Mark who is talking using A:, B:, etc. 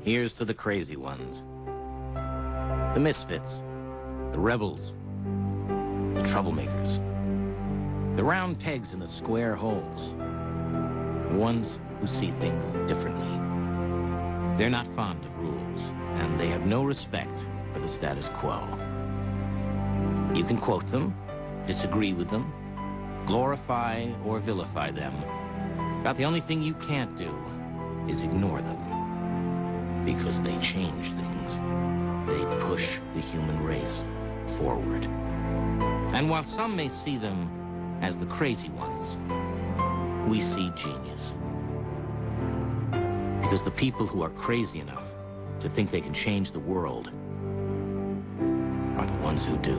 A: Here's to the crazy ones. The misfits. The rebels. The troublemakers. The round pegs in the square holes. The ones who see things differently. They're not fond of rules, and they have no respect for the status quo. You can quote them, disagree with them, glorify or vilify them. About the only thing you can't do is ignore them. Because they change things. They push the human race forward. And while some may see them as the crazy ones, we see genius. Because the people who are crazy enough to think they can change the world are the ones who do.